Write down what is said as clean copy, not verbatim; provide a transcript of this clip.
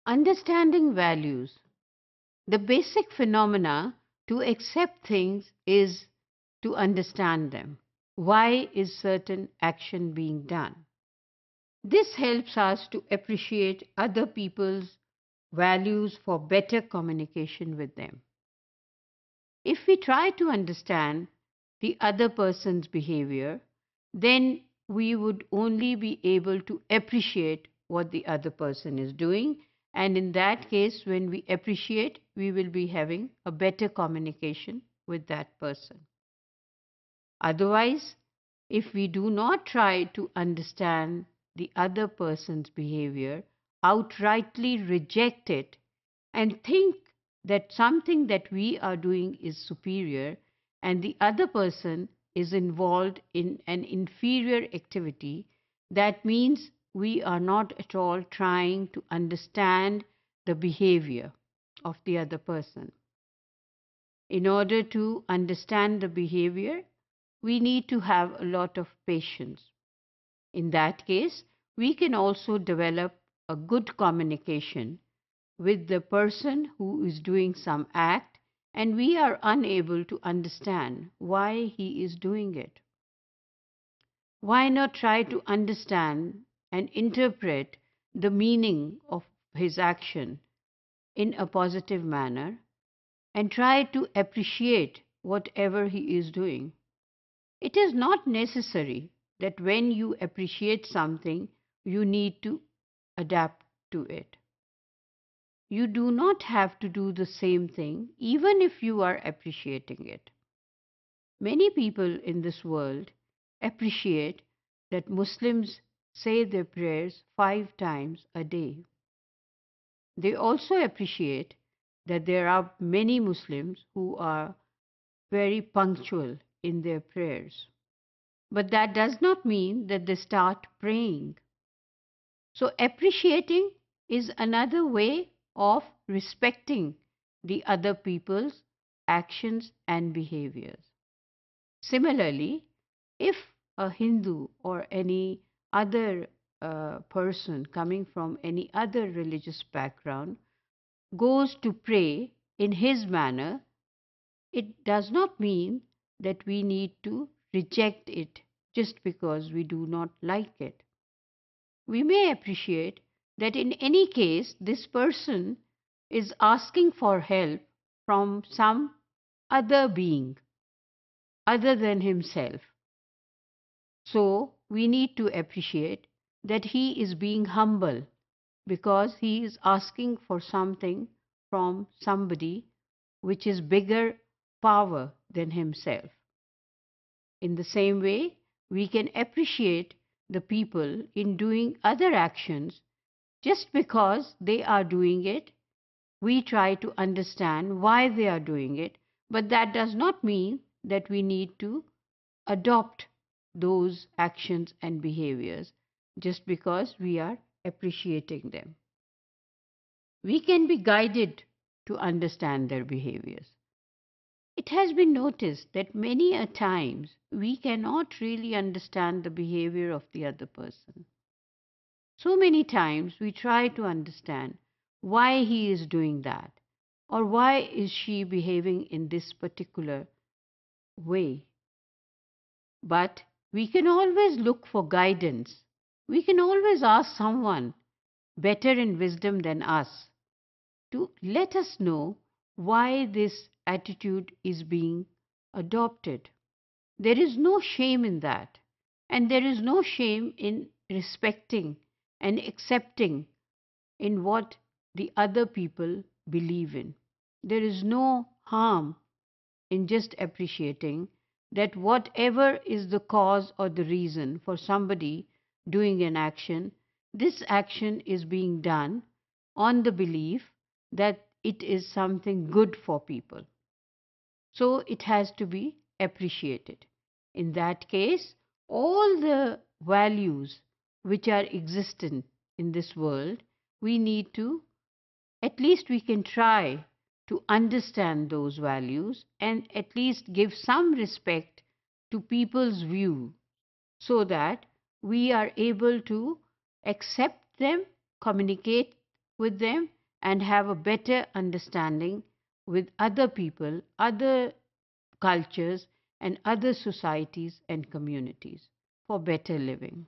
Understanding values. The basic phenomena to accept things is to understand them. Why is certain action being done? This helps us to appreciate other people's values for better communication with them. If we try to understand the other person's behavior, then we would only be able to appreciate what the other person is doing. And in that case, when we appreciate, we will be having a better communication with that person. Otherwise, if we do not try to understand the other person's behavior, outrightly reject it, and think that something that we are doing is superior and the other person is involved in an inferior activity, that means we are not at all trying to understand the behavior of the other person. In order to understand the behavior, we need to have a lot of patience. In that case, we can also develop a good communication with the person who is doing some act and we are unable to understand why he is doing it. Why not try to understand and interpret the meaning of his action in a positive manner and try to appreciate whatever he is doing? It is not necessary that when you appreciate something, you need to adapt to it. You do not have to do the same thing, even if you are appreciating it. Many people in this world appreciate that Muslims say their prayers 5 times a day. They also appreciate that there are many Muslims who are very punctual in their prayers. But that does not mean that they start praying. So, appreciating is another way of respecting the other people's actions and behaviors. Similarly, if a Hindu or any other person coming from any other religious background goes to pray in his manner, it does not mean that we need to reject it just because we do not like it. We may appreciate that in any case, this person is asking for help from some other being other than himself. So we need to appreciate that he is being humble because he is asking for something from somebody which is bigger power than himself. In the same way, we can appreciate the people in doing other actions just because they are doing it. We try to understand why they are doing it, but that does not mean that we need to adopt those actions and behaviors just because we are appreciating them. We can be guided to understand their behaviors. It has been noticed that many a times we cannot really understand the behavior of the other person. So many times we try to understand why he is doing that or why is she behaving in this particular way. But we can always look for guidance. We can always ask someone better in wisdom than us to let us know why this attitude is being adopted. There is no shame in that, and there is no shame in respecting and accepting in what the other people believe in. There is no harm in just appreciating that whatever is the cause or the reason for somebody doing an action, this action is being done on the belief that it is something good for people. So it has to be appreciated. In that case, all the values which are existent in this world, we need to, at least we can try to understand those values and at least give some respect to people's view so that we are able to accept them, communicate with them and have a better understanding with other people, other cultures, and other societies and communities for better living.